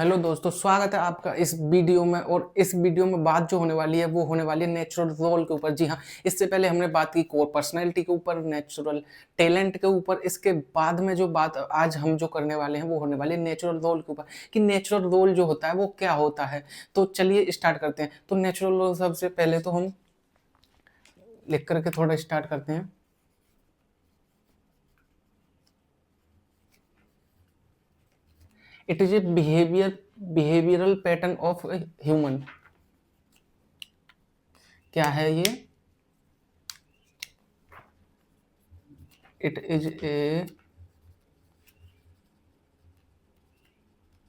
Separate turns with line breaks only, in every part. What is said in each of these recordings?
Hello दोस्तों, स्वागत है आपका इस वीडियो में। और इस वीडियो में बात जो होने वाली है वो होने वाली है नेचुरल रोल के ऊपर। जी हाँ, इससे पहले हमने बात की कोर पर्सनैलिटी के ऊपर, नेचुरल टैलेंट के ऊपर। इसके बाद में जो बात आज हम जो करने वाले हैं वो होने वाली है नेचुरल रोल के ऊपर, कि नेचुरल रोल जो होता है वो क्या होता है। तो चलिए स्टार्ट करते हैं। तो नेचुरल रोल सबसे पहले तो हम लिख करके थोड़ा स्टार्ट करते हैं। It is a behavioural pattern of human. क्या है ये? It is a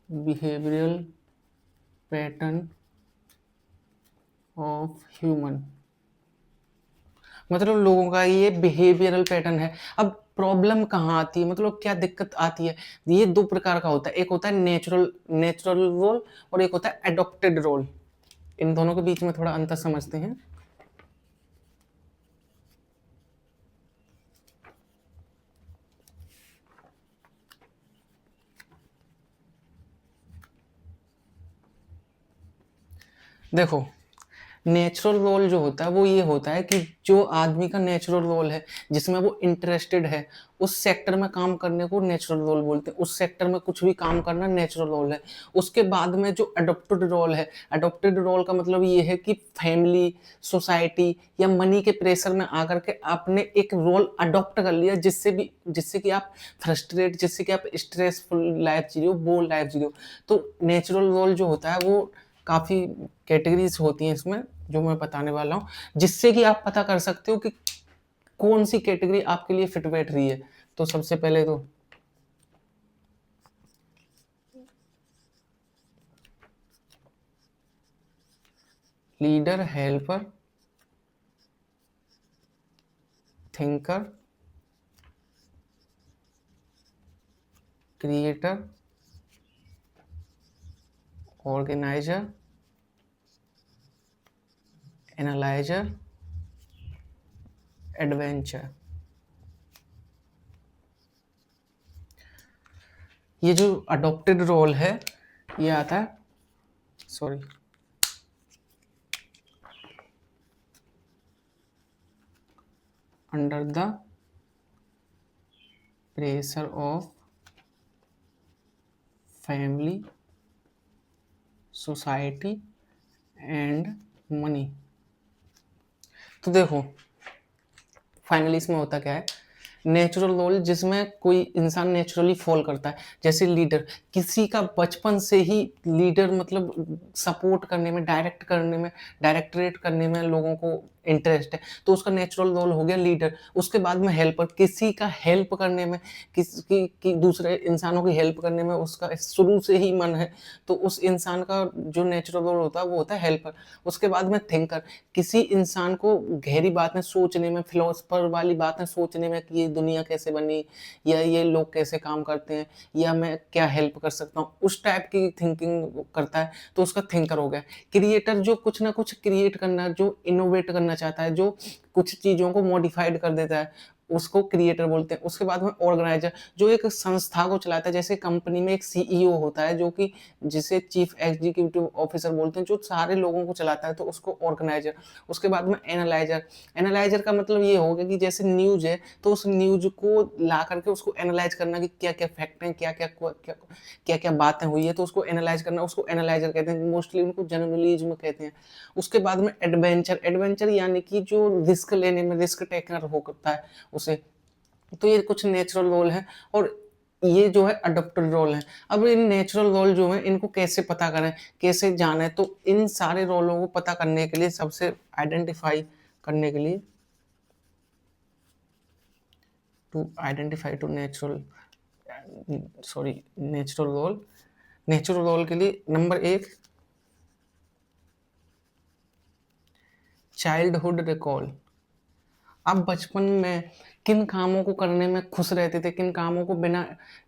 behavioural pattern of human, मतलब लोगों का ये बिहेवियरल पैटर्न है। अब प्रॉब्लम कहाँ आती है, मतलब क्या दिक्कत आती है? ये दो प्रकार का होता है, एक होता है नेचुरल नेचुरल रोल और एक होता है एडॉप्टेड रोल। इन दोनों के बीच में थोड़ा अंतर समझते हैं। देखो, नेचुरल रोल जो होता है वो ये होता है कि जो आदमी का नेचुरल रोल है, जिसमें वो इंटरेस्टेड है, उस सेक्टर में काम करने को नेचुरल रोल बोलते हैं। उस सेक्टर में कुछ भी काम करना नेचुरल रोल है। उसके बाद में जो अडॉप्टेड रोल है, अडॉप्टेड रोल का मतलब ये है कि फैमिली, सोसाइटी या मनी के प्रेशर में आकर के आपने एक रोल अडॉप्ट कर लिया, जिससे कि आप फ्रस्ट्रेट, जिससे कि आप स्ट्रेसफुल लाइफ जी रहे हो, वो लाइफ जी रहे हो। तो नेचुरल रोल जो होता है वो काफ़ी कैटेगरीज होती हैं इसमें, जो मैं बताने वाला हूँ, जिससे कि आप पता कर सकते हो कि कौन सी कैटेगरी आपके लिए फिट बैठ रही है। तो सबसे पहले तो leader, helper, thinker, creator, organiser, analyser, adventure. ये जो अडॉप्टेड रोल है ये आता है, sorry, under the pressure of family, society and money. तो देखो, फाइनली इसमें होता क्या है, नेचुरल रोल जिसमें कोई इंसान नेचुरली फॉल करता है। जैसे लीडर, किसी का बचपन से ही लीडर मतलब सपोर्ट करने में, डायरेक्टरेट करने में लोगों को इंटरेस्ट है, तो उसका नेचुरल रोल हो गया लीडर। उसके बाद में हेल्पर, किसी का हेल्प करने में, किसी की दूसरे इंसानों की हेल्प करने में उसका शुरू से ही मन है, तो उस इंसान का जो नेचुरल रोल होता है वो होता है हेल्पर। उसके बाद में थिंकर, किसी इंसान को गहरी बातें सोचने में, फिलोसफर वाली बातें सोचने में कि ये दुनिया कैसे बनी, या ये लोग कैसे काम करते हैं, या मैं क्या हेल्प कर सकता हूँ, उस टाइप की थिंकिंग करता है, तो उसका थिंकर हो गया। क्रिएटर, जो कुछ ना कुछ क्रिएट करना, जो इनोवेट करना चाहता है, जो कुछ चीज़ों को मॉडिफाइड कर देता है, उसको क्रिएटर बोलते हैं। उसके बाद में ऑर्गेनाइजर, जो एक संस्था को चलाता है। जैसे कंपनी में एक सीईओ होता है, जो कि जिसे चीफ एग्जीक्यूटिव ऑफिसर बोलते हैं, जो सारे लोगों को चलाता है, तो उसको ऑर्गेनाइजर। उसके बाद में एनालाइजर, एनालाइजर का मतलब ये हो गया कि जैसे न्यूज है, तो उस न्यूज को ला करके उसको एनालाइज करना कि क्या क्या फैक्ट हैं, क्या क्या बातें हुई है, तो उसको एनालाइज करना, उसको एनालाइजर कहते हैं। मोस्टली उनको जर्नलिज्म में कहते हैं। उसके बाद में एडवेंचर, एडवेंचर यानी कि जो रिस्क लेने में, रिस्क टेकर होता है उसे। तो ये कुछ नेचुरल रोल है, और ये जो है अडॉप्टेड रोल है। अब इन नेचुरल रोल जो है, इनको कैसे पता करें, कैसे जाने? तो इन सारे रोलों को पता करने के लिए, सबसे आइडेंटिफाई करने के लिए, to identify to natural role, natural role के लिए नंबर 1, चाइल्डहुड रिकॉल। आप बचपन में किन कामों को करने में खुश रहते थे, किन कामों को बिना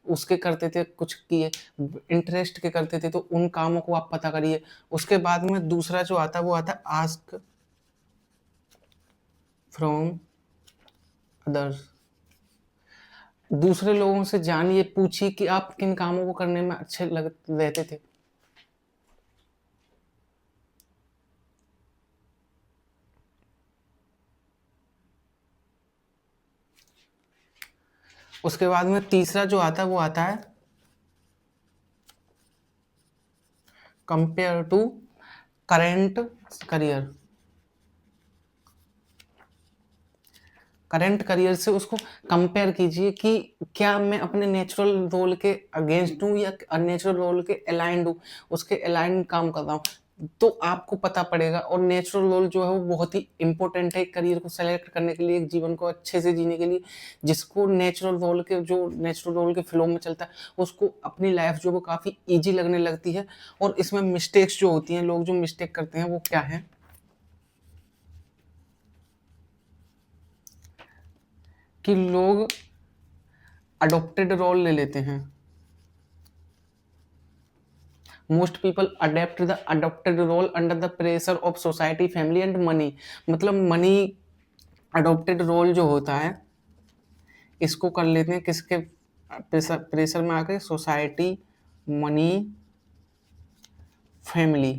उसके करते थे, कुछ किए इंटरेस्ट के करते थे, तो उन कामों को आप पता करिए। उसके बाद में दूसरा जो आता है वो आता है आस्क फ्रॉम अदर्स। दूसरे लोगों से जानिए, पूछिए कि आप किन कामों को करने में अच्छे लग रहते थे। उसके बाद में तीसरा जो आता है वो आता है compare to current career. Current career से उसको कंपेयर कीजिए कि क्या मैं अपने नेचुरल रोल के अगेंस्ट हूँ या अननेचुरल रोल के अलाइंड हूँ, उसके अलाइंड काम कर रहा हूँ, तो आपको पता पड़ेगा। और नेचुरल रोल जो है वो बहुत ही इंपॉर्टेंट है करियर को सेलेक्ट करने के लिए, एक जीवन को अच्छे से जीने के लिए। जिसको नेचुरल रोल के जो नेचुरल रोल के फ्लो में चलता है उसको अपनी लाइफ जो वो काफ़ी ईजी लगने लगती है। और इसमें मिस्टेक्स जो होती हैं, लोग जो मिस्टेक करते हैं वो क्या है कि लोग अडॉप्टेड रोल ले लेते हैं। Most people adept the adopted role under the pressure of society, family and money. मतलब मनी अडॉप्टेड रोल जो होता है इसको कर लेते हैं किसके प्रेशर प्रेशर में आके, सोसाइटी, मनी, फैमिली।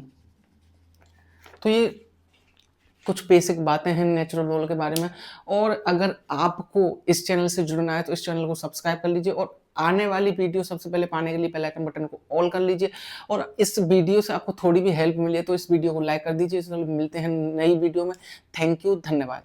तो ये कुछ बेसिक बातें हैं नेचुरल रोल के बारे में। और अगर आपको इस चैनल से जुड़ना है तो इस चैनल को सब्सक्राइब कर लीजिए और आने वाली वीडियो सबसे पहले पाने के लिए बेल आइकन बटन को ऑल कर लीजिए। और इस वीडियो से आपको थोड़ी भी हेल्प मिली है तो इस वीडियो को लाइक कर दीजिए। इस मिलते हैं नई वीडियो में। थैंक यू, धन्यवाद।